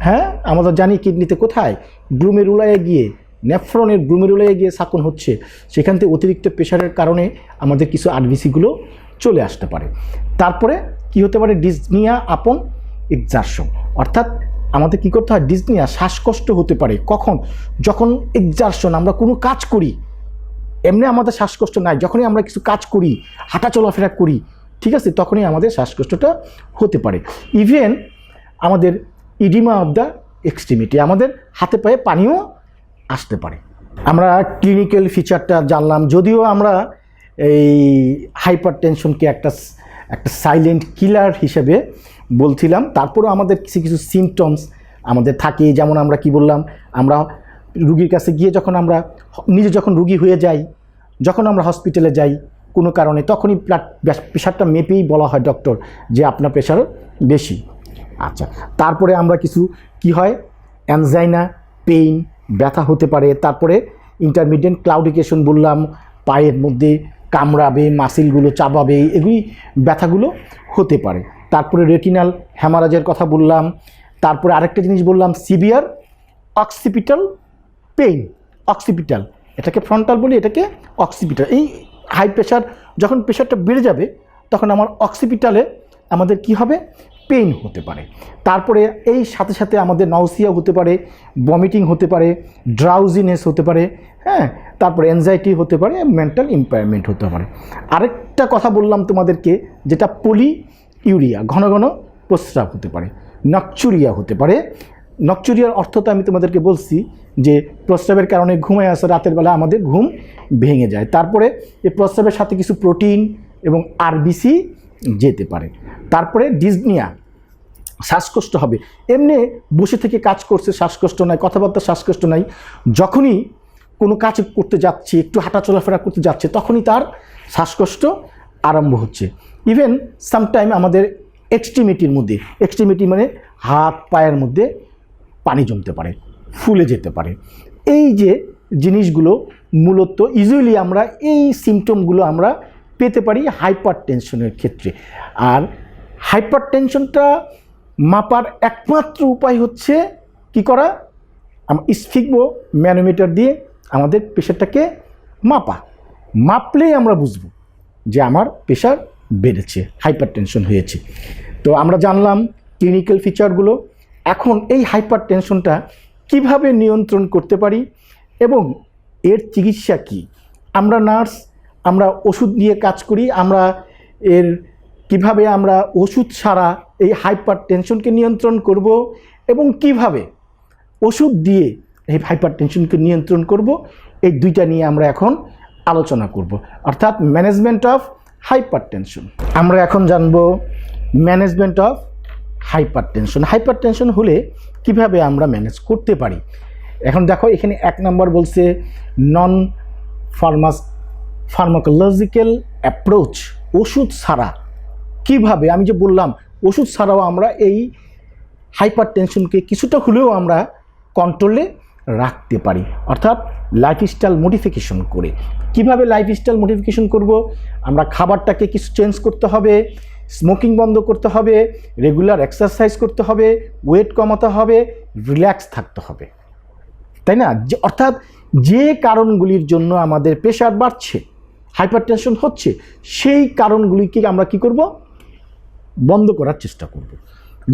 হ্যাঁ, আমরা জানি কিডনিতে কোথায়, গ্লুমেরুলায় গিয়ে, নেফ্রনের গ্লুমেরুলায় গিয়ে সাকুন হচ্ছে, সেখান থেকে অতিরিক্ত প্রেশারের কারণে আমাদের কিছু আরবিসিগুলো চলে আসতে পারে। তারপরে কি হতে পারে, ডিসনিয়া আপন এক্সারশন, অর্থাৎ আমাদের কি করতে হয়, ডিসনিয়া, শ্বাসকষ্ট হতে পারে কখন, যখন এক্সারশন, আমরা কোনো কাজ করি, এমনি আমাদের শ্বাসকষ্ট নাই, যখনই আমরা কিছু কাজ করি, হাঁটা চলাফেরা করি, ঠিক আছে, তখনই আমাদের শ্বাসকষ্টটা হতে পারে। ইভেন আমাদের ইডিমা অফ দ্য এক্সট্রিমিটি, আমাদের হাতে পায়ে পানিও আসতে পারে। আমরা ক্লিনিক্যাল ফিচারটা জানলাম, যদিও আমরা এই হাইপার টেনশনকে একটা সাইলেন্ট কিলার হিসেবে বলছিলাম, তারপরেও আমাদের কিছু কিছু সিমটমস আমাদের থাকে। যেমন আমরা কি বললাম, আমরা রুগীর কাছে গিয়ে যখন আমরা নিজে যখন রুগী হয়ে যাই, যখন আমরা হসপিটালে যাই কোনো কারণে, তখনই প্রেশারটা মেপেই বলা হয় ডক্টর যে আপনার প্রেশার বেশি। আচ্ছা, তারপরে আমরা কিছু কি হয়, অ্যানজাইনা, পেইন, ব্যথা হতে পারে। তারপরে ইন্টারমিডিয়েট ক্লাউডিকেশন বললাম, পায়ের মধ্যে কামড়াবে, মাসিলগুলো চাবাবে, এগুলি ব্যথাগুলো হতে পারে। তারপরে রেটিনাল হ্যামারাজের কথা বললাম। তারপরে আরেকটা জিনিস বললাম, সিভিয়ার অক্সিপিটাল পেইন, অক্সিপিটাল, এটাকে ফ্রন্টাল বলি, এটাকে অক্সিপিটাল। এই হাই প্রেশার, যখন প্রেশারটা বেড়ে যাবে তখন আমার অক্সিপিটালে আমাদের কি হবে, পেইন হতে পারে। তারপরে এই সাথে সাথে আমাদের নাউসিয়া হতে পারে, ভমিটিং হতে পারে, ড্রাউজিনেস হতে পারে, হ্যাঁ, তারপরে অ্যাংজাইটি হতে পারে, মেন্টাল ইম্পেয়ারমেন্ট হতে পারে। আরেকটা কথা বললাম তোমাদেরকে, যেটা পলি ইউরিয়া, ঘন ঘন প্রস্রাব হতে পারে, নকচুরিয়া হতে পারে। নকচুরিয়ার অর্থটা আমি তোমাদেরকে বলছি যে প্রস্রাবের কারণে ঘুমায় আসে, রাতের বেলা আমাদের ঘুম ভেঙে যায়। তারপরে এই প্রস্রাবের সাথে কিছু প্রোটিন এবং আরবিসি যেতে পারে। তারপরে ডিসনিয়া, শ্বাসকষ্ট হবে, এমনি বসে থেকে কাজ করছে শ্বাসকষ্ট নাই, কথাবার্তা শ্বাসকষ্ট নাই, যখনই কোনো কাজ করতে যাচ্ছে, একটু হাঁটা চলাফেরা করতে যাচ্ছে, তখনই তার শ্বাসকষ্ট আরম্ভ হচ্ছে। ইভেন সামটাইম আমাদের এক্সট্রিমিটির মধ্যে, এক্সট্রিমিটি মানে হাত পায়ের মধ্যে পানি জমতে পারে, ফুলে যেতে পারে। এই যে জিনিসগুলো মূলত ইউজুয়ালি আমরা এই সিমটমগুলো আমরা পেতে পারি হাইপার টেনশনের ক্ষেত্রে। আর হাইপার টেনশনটা মাপার একমাত্র উপায় হচ্ছে কি করা, স্ফিগমো ম্যানোমিটার দিয়ে আমাদের প্রেশারটাকে মাপলেই আমরা বুঝবো যে আমার প্রেশার বেড়েছে, হাইপার টেনশন হয়েছে। তো আমরা জানলাম ক্লিনিক্যাল ফিচারগুলো। এখন এই হাইপার টেনশনটা কীভাবে নিয়ন্ত্রণ করতে পারি এবং এর চিকিৎসা কি, আমরা নার্স, আমরা ওষুধ নিয়ে কাজ করি, আমরা এর কিভাবে আমরা ওষুধ ছাড়া এই হাইপার টেনশনকে নিয়ন্ত্রণ করব এবং কিভাবে ওষুধ দিয়ে এই হাইপার টেনশনকে নিয়ন্ত্রণ করব, এই দুইটা নিয়ে আমরা এখন আলোচনা করব, অর্থাৎ ম্যানেজমেন্ট অফ হাইপার টেনশন। আমরা এখন জানব management of hyper tension. Hyper tension হলে কিভাবে আমরা ম্যানেজ করতে পারি। এখন দেখো এখানে 1 নম্বর বলছে নন ফার্মাকোলজিক্যাল অ্যাপ্রোচ, ওষুধ ছাড়া কিভাবে, আমি যে বললাম ওষুধ ছাড়াও আমরা এই হাইপার টেনশনকে কিছুটা হলেও আমরা কন্ট্রোলে রাখতে পারি, অর্থাৎ লাইফস্টাইল মডিফিকেশন করে। কিভাবে লাইফস্টাইল মডিফিকেশন করব? আমরা খাবারটাকে কিছু চেঞ্জ করতে হবে, স্মোকিং বন্ধ করতে হবে, রেগুলার এক্সারসাইজ করতে হবে, ওয়েট কমাতে হবে, রিল্যাক্স থাকতে হবে, তাই না? যে অর্থাৎ যে কারণগুলির জন্য আমাদের প্রেশার বাড়ছে, হাইপারটেনশন হচ্ছে, সেই কারণগুলিকে আমরা কি করব? বন্ধ করার চেষ্টা করব।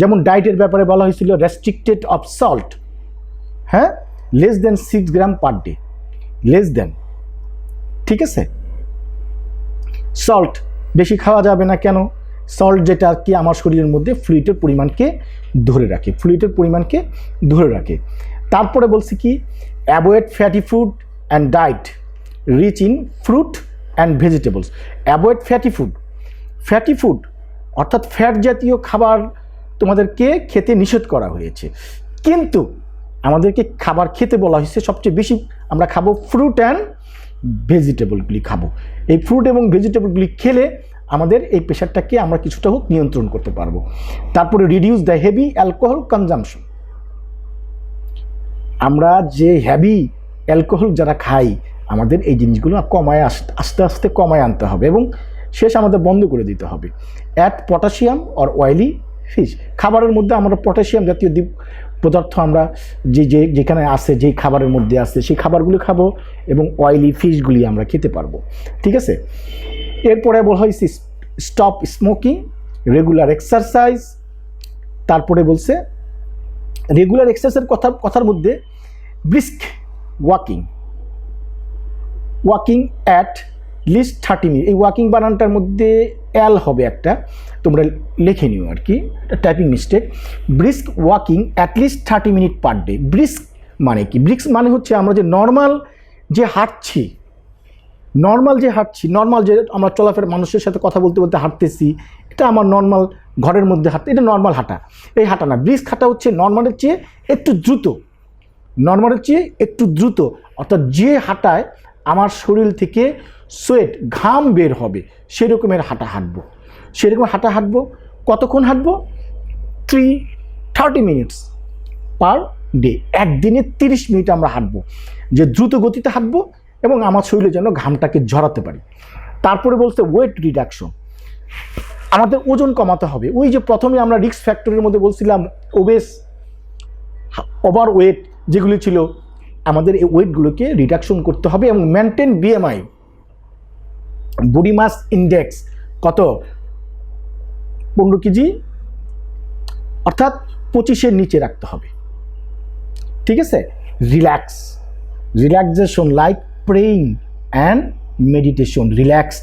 যেমন ডায়েটের ব্যাপারে বলা হয়েছিল রেস্ট্রিক্টেড অফ সল্ট, হ্যাঁ, লেস দেন 6 গ্রাম পার ডে, লেস দেন, ঠিক আছে? সল্ট বেশি খাওয়া যাবে না, কেন? সল্ট যেটা কি আমার শরীরের মধ্যে ফ্লুইডের পরিমাণকে ধরে রাখে, ফ্লুইডের পরিমাণকে ধরে রাখে। তারপরে বলছি কি, avoid fatty food and diet rich in fruit and vegetables. Avoid fatty food, fatty food অর্থাৎ ফ্যাট জাতীয় খাবার তোমাদেরকে খেতে নিষেধ করা হয়েছে, কিন্তু আমাদেরকে খাবার খেতে বলা হয়েছে সবচেয়ে বেশি আমরা খাবো ফ্রুট অ্যান্ড ভেজিটেবলগুলি খাবো। এই ফ্রুট এবং ভেজিটেবলগুলি খেলে আমাদের এই প্রেশারটাকে আমরা কিছুটা হোক নিয়ন্ত্রণ করতে পারবো। তারপরে reduce the heavy alcohol consumption. আমরা যে হেভি অ্যালকোহল যারা খাই, আমাদের এই জিনিসগুলো কমায় আস্তে আস্তে কমায় আনতে হবে এবং শেষ আমাদের বন্ধ করে দিতে হবে। Add potassium or oily fish. খাবারের মধ্যে আমরা পটাশিয়াম জাতীয় পদার্থ আমরা যেখানে আছে, যেই খাবারের মধ্যে আছে সেই খাবারগুলো খাবো এবং অয়েলি ফিশগুলি আমরা খেতে পারবো, ঠিক আছে? এরপরে বলা হয়েছে স্টপ স্মোকিং, রেগুলার এক্সারসাইজ। তারপরে বলছে রেগুলার এক্সারসাইজের কথার মধ্যে brisk walking, walking at least 30 minute. এই ওয়াকিং বানানটার মধ্যে এল হবে একটা, তোমরা লিখে নিও আর কি, typing mistake. Brisk walking at least 30 minute per day. Brisk মানে কি? ব্রিস্ক মানে হচ্ছে আমরা যে নর্মাল যে হাঁটছি, নর্মাল যে আমরা চলাফেরা মানুষের সাথে কথা বলতে বলতে হাঁটতেছি, এটা আমার নর্মাল ঘরের মধ্যে হাঁটতে, এটা নর্মাল হাঁটা। এই হাঁটা না, ব্রিস্ক হাঁটা হচ্ছে নর্মালের চেয়ে একটু দ্রুত, নর্মালের চেয়ে একটু দ্রুত, অর্থাৎ যে হাঁটায় আমার শরীর থেকে সোয়েট, ঘাম বের হবে, সেরকমের হাঁটা হাঁটবো। সেরকম হাঁটা হাঁটবো। কতক্ষণ হাঁটবো? 30 মিনিটস পার ডে। একদিনে 30 মিনিট আমরা হাঁটবো, যে দ্রুত গতিতে হাঁটবো এবং আমার শরীরে যেন ঘামটাকে ঝরাতে পারি। তারপরে বলতে ওয়েট রিডাকশন, আমাদের ওজন কমাতে হবে। ওই যে প্রথমে আমরা রিস্ক ফ্যাক্টরের মধ্যে বলছিলাম ওবেস, ওভার ওয়েট যেগুলি ছিল, আমাদের এই ওয়েটগুলোকে রিডাকশন করতে হবে এবং maintain BMI, body mass index কত? 15 কেজি, অর্থাৎ 25-এর নিচে রাখতে হবে, ঠিক আছে? Relaxation like praying and meditation. Relax,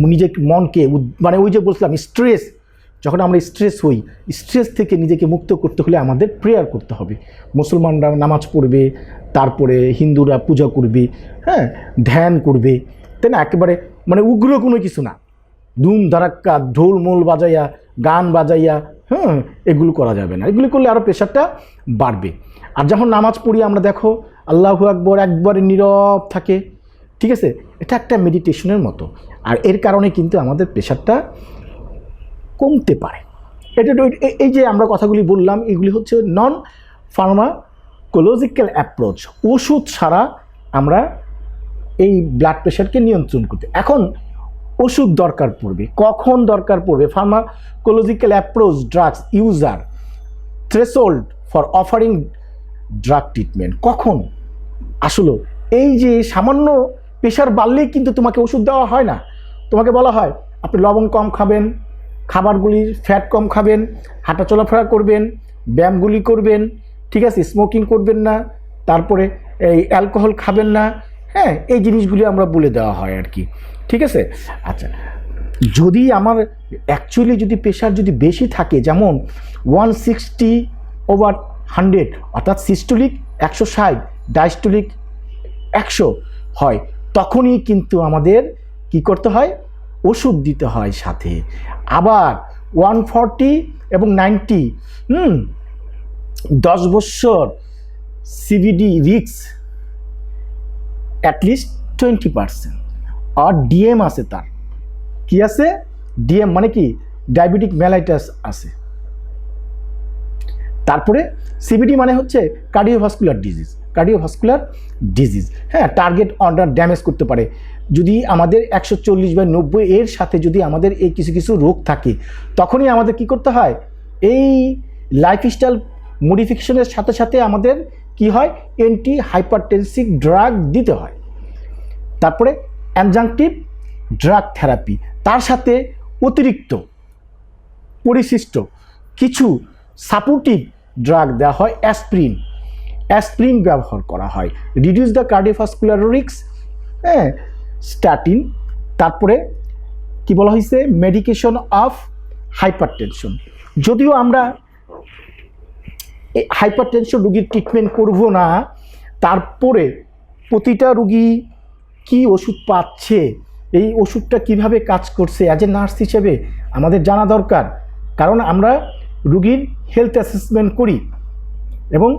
নিজেকে মনকে, মানে ওই যে বলছিলাম স্ট্রেস, যখন আমরা স্ট্রেস হই, স্ট্রেস থেকে নিজেকে মুক্ত করতে হলে আমাদের প্রেয়ার করতে হবে। মুসলমানরা নামাজ পড়বে, তারপরে হিন্দুরা পূজা করবে, হ্যাঁ, ধ্যান করবে, তাই না? একেবারে মানে উগ্র কোনো কিছু না, ধুম ধারাক্কা ঢোল মোল বাজাইয়া, গান বাজাইয়া, হ্যাঁ, এগুলো করা যাবে না। এগুলি করলে আরও প্রেশারটা বাড়বে। আর যখন নামাজ পড়ি আমরা, দেখো আল্লাহু আকবার একবারে নীরব থাকে, ঠিক আছে? এটা একটা মেডিটেশনের মতো, আর এর কারণে কিন্তু আমাদের প্রেশারটা কমতে পারে। এটা এই যে আমরা কথাগুলি বললাম, এগুলি হচ্ছে নন ফার্মাকোলজিক্যাল অ্যাপ্রোচ, ওষুধ ছাড়া আমরা এই ব্লাড প্রেশারকে নিয়ন্ত্রণ করতে। এখন ওষুধ দরকার পড়বে, কখন দরকার পড়বে? Pharmacological approach drugs user threshold for offering drug treatment. কখন? আসলে এই যে সামান্য প্রেশার বাড়লেই কিন্তু তোমাকে ওষুধ দেওয়া হয় না। তোমাকে বলা হয় আপনি লবণ কম খাবেন, খাবারগুলির ফ্যাট কম খাবেন, হাঁটা চলাফেরা করবেন, ব্যায়ামগুলি করবেন, ঠিক আছে? স্মোকিং করবেন না, তারপরে এই অ্যালকোহল খাবেন না, হ্যাঁ, এই জিনিসগুলি আমরা বলে দেওয়া হয় আর কি, ঠিক আছে? আচ্ছা, যদি আমার অ্যাকচুয়ালি যদি প্রেশার যদি বেশি থাকে, যেমন 160/100, অর্থাৎ সিস্টোলিক 160, ডায়াস্টোলিক 100 হয়, তখনই কিন্তু আমাদের কি করতে হয়? ওষুধ দিতে হয় সাথে। আবার 140 এবং 90, 10 বছর সিবিডি রিক্স অ্যাটলিস্ট 20%। আর ডিএম আছে, তার কি আছে? ডিএম মানে কি? ডায়াবেটিক মেলাইটাস আছে। তারপরে সিভিডি মানে হচ্ছে কার্ডিওভাস্কুলার ডিজিজ, হ্যাঁ, টার্গেট অর্গান ড্যামেজ করতে পারে। যদি আমাদের 140/90 এর সাথে যদি আমাদের এই কিছু কিছু রোগ থাকে, তখনই আমাদের কি করতে হয়, এই লাইফস্টাইল মডিফিকেশনের সাথে সাথে আমাদের কি হয়, অ্যান্টি হাইপারটেনসিভ ড্রাগ দিতে হয়। তারপরে অ্যাডজাংটিভ ড্রাগ থেরাপি, তার সাথে অতিরিক্ত পরিশিষ্ট কিছু সাপোর্টিভ ড্রাগ দেওয়া হয়। অ্যাসপ্রিন ব্যবহার করা হয়, রিডিউস দ্য কার্ডিওভাস্কুলার রিস্ক, হ্যাঁ, স্ট্যাটিন। তারপরে কি বলা হয়েছে, মেডিকেশন অফ হাইপারটেনশন। যদিও আমরা হাইপারটেনশন রোগীর ট্রিটমেন্ট করব না, তারপরে প্রতিটা রোগী কি ওষুধ পাচ্ছে, এই ওষুধটা কিভাবে কাজ করছে, অ্যাজ এ নার্স হিসেবে আমাদের জানা দরকার। কারণ আমরা রোগীর হেলথ অ্যাসেসমেন্ট করি এবং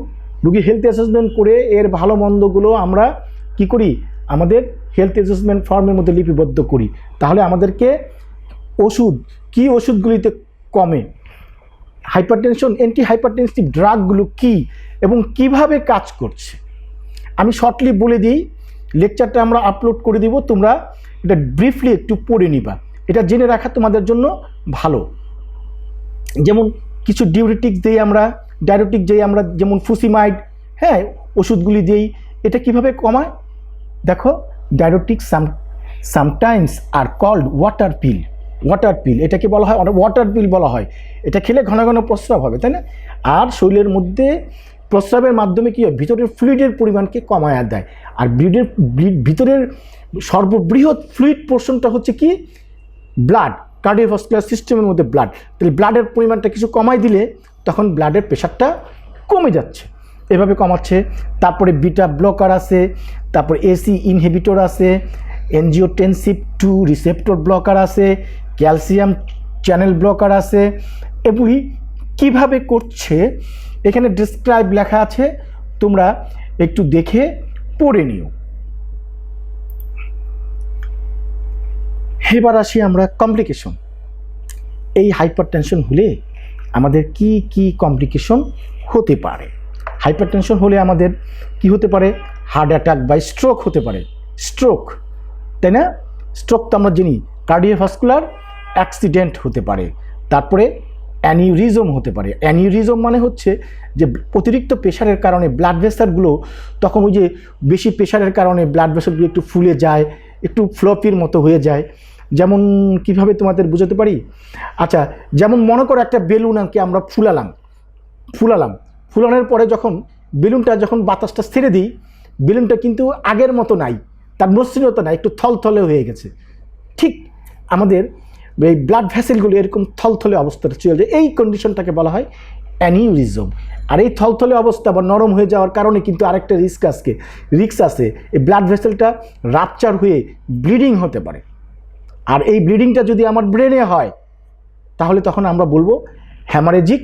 রোগীর হেলথ অ্যাসেসমেন্ট করে এর ভালো মন্দগুলো আমরা কি করি, আমাদের হেলথ অ্যাসেসমেন্ট ফর্মের মধ্যে লিপিবদ্ধ করি। তাহলে আমাদেরকে কি ওষুধগুলিতে কমে, হাইপারটেনশন অ্যান্টি হাইপারটেনসিভ ড্রাগগুলো কি এবং কিভাবে কাজ করছে, আমি শর্টলি বলে দিই। লেকচারটা আমরা আপলোড করে দিব, তোমরা এটা ব্রিফলি একটু পড়ে নিবা, এটা জেনে রাখা তোমাদের জন্য ভালো। যেমন কিছু ডায়োটিক যেই আমরা যেমন ফুসিমাইড, হ্যাঁ, ওষুধগুলি দিই, এটা কিভাবে কমায় দেখো। ডায়োটিক সামটাইমস আর কল্ড ওয়াটার পিল, এটাকে বলা হয় ওয়াটার পিল বলা হয়। এটা খেলে ঘন ঘন প্রস্রাব হবে, তাই না? আর শরীরের মধ্যে প্রস্রাবের মাধ্যমে কী হয়, ভিতরের ফ্লুইডের পরিমাণকে কমায় দেয়। আর ভিতরের সর্ববৃহৎ ফ্লুইড পোর্শনটা হচ্ছে কি, ব্লাড, কার্ডিওভাস্কুলার সিস্টেমের মধ্যে ব্লাড। তাহলে ব্লাডের পরিমাণটা কিছু কমাই দিলে তখন ব্লাডের প্রেশারটা কমে যাচ্ছে, এভাবে কমাচ্ছে। তারপরে বিটা ব্লকার আছে, তারপর এসি ইনহিবিটর আছে, এনজিওটেনসিভ 2 রিসেপ্টর ব্লকার আছে, ক্যালসিয়াম চ্যানেল ব্লকার আছে। এগুলি কিভাবে করছে এখানে ডিসক্রাইব লেখা আছে, তোমরা একটু দেখে পড়ে নিও। এবার আসি আমরা কমপ্লিকেশন। এই হাইপারটেনশন হলে আমাদের কি কি কমপ্লিকেশন হতে পারে? হাইপারটেনশন হলে আমাদের কি হতে পারে, হার্ট অ্যাটাক বা স্ট্রোক হতে পারে। স্ট্রোক, তাই না? স্ট্রোক তো আমরা জানি, কার্ডিওভাস্কুলার অ্যাক্সিডেন্ট হতে পারে। তারপরে অ্যানিউরিজম হতে পারে। অ্যানিউরিজম মানে হচ্ছে যে অতিরিক্ত প্রেশারের কারণে ব্লাড ভেসেলগুলো, তখন ওই যে বেশি প্রেশারের কারণে ব্লাড ভেসেলগুলো একটু ফুলে যায়, একটু ফ্লপির মতো হয়ে যায়। যেমন কিভাবে তোমাদের বোঝাতে পারি, আচ্ছা, যেমন মনে করো একটা বেলুনকে আমরা ফুলানোর পরে যখন বেলুনটা যখন বাতাসটা ছেড়ে দিই, বেলুনটা কিন্তু আগের মতো নাই, তার মসৃণতা নাই, একটু থলথলে হয়ে গেছে। ঠিক আমাদের এই ব্লাড ভেসেলগুলো এরকম থলথলে অবস্থাটা চলে যায়, এই কন্ডিশনটাকে বলা হয় অ্যানিউরিজম। আর এই থলথলে অবস্থা বা নরম হয়ে যাওয়ার কারণে কিন্তু আরেকটা রিস্ক আছে, এই ব্লাড ভেসেলটা রাপচার হয়ে ব্লিডিং হতে পারে। আর এই ব্লিডিংটা যদি আমার ব্রেনে হয়, তাহলে তখন আমরা বলবো হ্যামারেজিক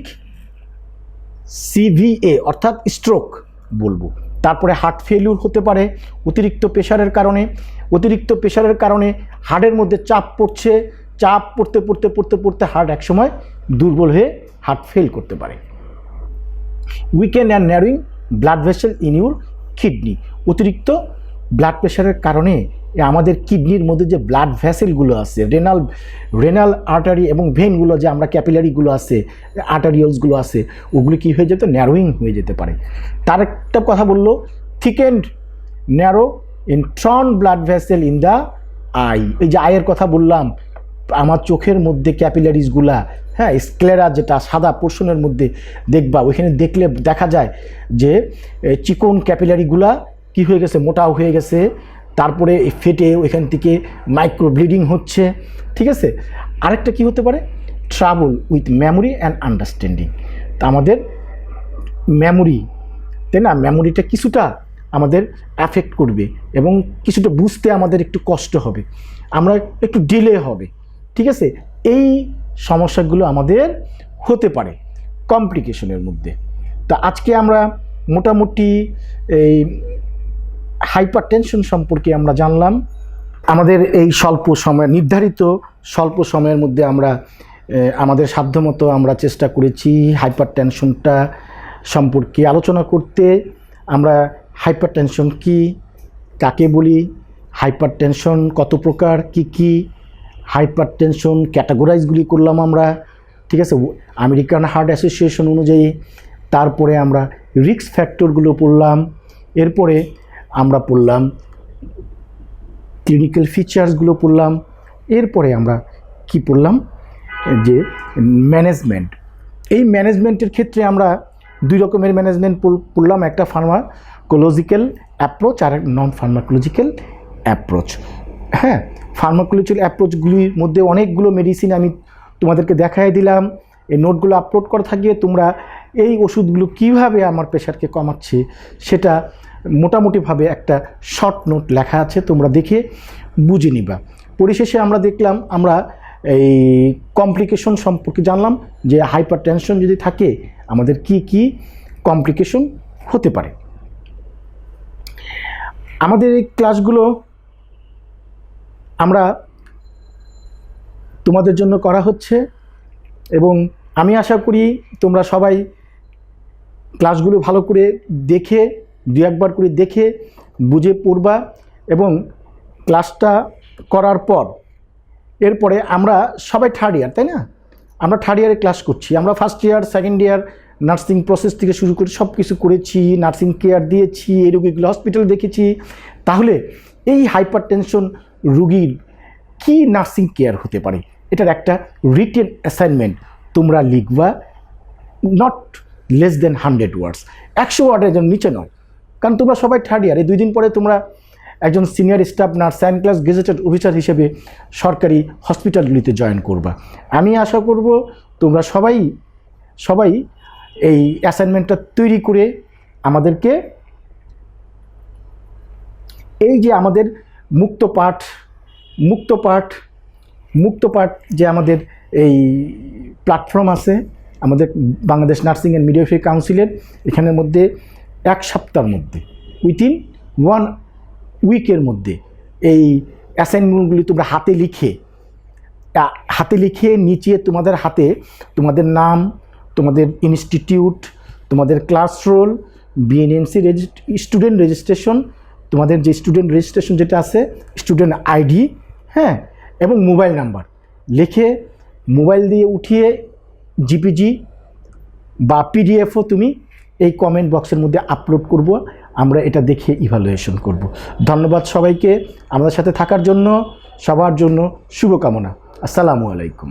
সিভিএ অর্থাৎ স্ট্রোক বলবো। তারপরে হার্ট ফেলিউর হতে পারে অতিরিক্ত প্রেশারের কারণে হার্টের মধ্যে চাপ পড়তে হার্ট একসময় দুর্বল হয়ে হার্ট ফেল করতে পারে। Weekend and narrowing blood vessel in your kidney, অতিরিক্ত ব্লাড প্রেশারের কারণে আমাদের কিডনির মধ্যে যে ব্লাড ভেসেলগুলো আছে, রেনাল আর্টারি এবং ভেনগুলো, যে আমরা ক্যাপিলারিগুলো আছে, আর্টারিওলসগুলো আছে, ওগুলো কী হয়ে যেত, ন্যারোয়িং হয়ে যেতে পারে। তার একটা কথা বললো, thickened narrow intron blood vessel in the I. এই যে আয়ের কথা বললাম, আমার চোখের মধ্যে ক্যাপিলারিসগুলা, হ্যাঁ, স্ক্লেরা যেটা সাদা পোর্শনের মধ্যে দেখবা, ওইখানে দেখলে দেখা যায় যে চিকন ক্যাপিলারিগুলা কি হয়ে গেছে, মোটাও হয়ে গেছে, তারপরে ফেটে ওইখান থেকে মাইক্রো ব্লিডিং হচ্ছে, ঠিক আছে। আরেকটা কি হতে পারে, trouble with memory and understanding. তা আমাদের মেমোরি, তাই না, মেমোরিটা কিছুটা আমাদের অ্যাফেক্ট করবে এবং কিছুটা বুঝতে আমাদের একটু কষ্ট হবে, আমরা একটু ডিলে হবে, ঠিক আছে। এই সমস্যাগুলো আমাদের হতে পারে কমপ্লিকেশনের মধ্যে। তা আজকে আমরা মোটামুটি এই হাইপারটেনশন সম্পর্কে আমরা জানলাম। আমাদের এই নির্ধারিত স্বল্প সময়ের মধ্যে আমরা আমাদের সাধ্যমতো আমরা চেষ্টা করেছি হাইপার টেনশনটা সম্পর্কে আলোচনা করতে। আমরা হাইপার টেনশন কী, কাকে বলি, হাইপার টেনশন কত প্রকার, কি হাইপার টেনশন ক্যাটাগরাইজগুলি করলাম আমরা, ঠিক আছে, আমেরিকান হার্ট অ্যাসোসিয়েশন অনুযায়ী। তারপরে আমরা রিস্ক ফ্যাক্টরগুলো পড়লাম, এরপরে আমরা পড়লাম ক্লিনিক্যাল ফিচার্সগুলো পড়লাম, এরপরে আমরা কি পড়লাম যে ম্যানেজমেন্ট। এই ম্যানেজমেন্টের ক্ষেত্রে আমরা দুই রকমের ম্যানেজমেন্ট পড়লাম, একটা ফার্মাকোলজিক্যাল অ্যাপ্রোচ আর নন ফার্মাকোলজিক্যাল অ্যাপ্রোচ। হ্যাঁ, ফার্মাকোলজিক্যাল অ্যাপ্রোচগুলির মধ্যে অনেকগুলো মেডিসিন আমি তোমাদেরকে দেখাই দিলাম, এই নোটগুলো আপলোড করা থাকবে। তোমরা এই ওষুধগুলো কিভাবে আমার প্রেশারকে কমাচ্ছে সেটা মোটামুটিভাবে একটা শর্ট নোট লেখা আছে, তোমরা দেখে বুঝে নিবা। পরিশেষে আমরা দেখলাম, আমরা এই কমপ্লিকেশন সম্পর্কে জানলাম যে হাইপার টেনশন যদি থাকে আমাদের কি কমপ্লিকেশন হতে পারে। আমাদের এই ক্লাসগুলো আমরা তোমাদের জন্য করা হচ্ছে এবং আমি আশা করি তোমরা সবাই ক্লাসগুলো ভালো করে দেখে দু একবার করে দেখে বুঝে পড়বা। এবং ক্লাসটা করার পর এরপরে আমরা সবাই থার্ড ইয়ার, তাই না, আমরা থার্ড ইয়ারে ক্লাস করছি। আমরা first year second year nursing process থেকে শুরু করে সব কিছু করেছি, নার্সিং কেয়ার দিয়েছি, এই রোগীগুলো হসপিটাল দেখেছি। তাহলে এই হাইপার টেনশন রুগীর কি নার্সিং কেয়ার হতে পারে এটার একটা রিটেন অ্যাসাইনমেন্ট তোমরা লিখবা, নট লেস দেন 100 ওয়ার্ডস, 100 ওয়ার্ডের জন্য নিচে নয়। কারণ তোমরা সবাই থার্ড ইয়ার, এই 2 দিন পরে তোমরা একজন senior staff nurse second class gazetted officer হিসেবে সরকারি হসপিটালগুলিতে জয়েন করবা। আমি আশা করব তোমরা সবাই এই অ্যাসাইনমেন্টটা তৈরি করে আমাদেরকে এই যে আমাদের মুক্ত পাঠ যে আমাদের এই প্ল্যাটফর্ম আছে আমাদের বাংলাদেশ নার্সিং অ্যান্ড মিডওয়াইফারি কাউন্সিলের, এখানের মধ্যে 1 সপ্তাহের মধ্যে উইথিন 1 উইকের মধ্যে এই অ্যাসাইনমেন্টগুলি তোমরা হাতে লিখে নিচে তোমাদের হাতে তোমাদের নাম, তোমাদের ইনস্টিটিউট, তোমাদের class roll, BNMC student registration, তোমাদের যে স্টুডেন্ট রেজিস্ট্রেশন যেটা আছে, স্টুডেন্ট আইডি, হ্যাঁ, এবং মোবাইল নাম্বার লিখে মোবাইল দিয়ে উঠিয়ে জিপিজি বা পিডিএফও তুমি এই কমেন্ট বক্সের মধ্যে আপলোড করব, আমরা এটা দেখে ইভ্যালুয়েশন করব। ধন্যবাদ সবাইকে আমাদের সাথে থাকার জন্য, সবার জন্য শুভকামনা। আসসালামু আলাইকুম।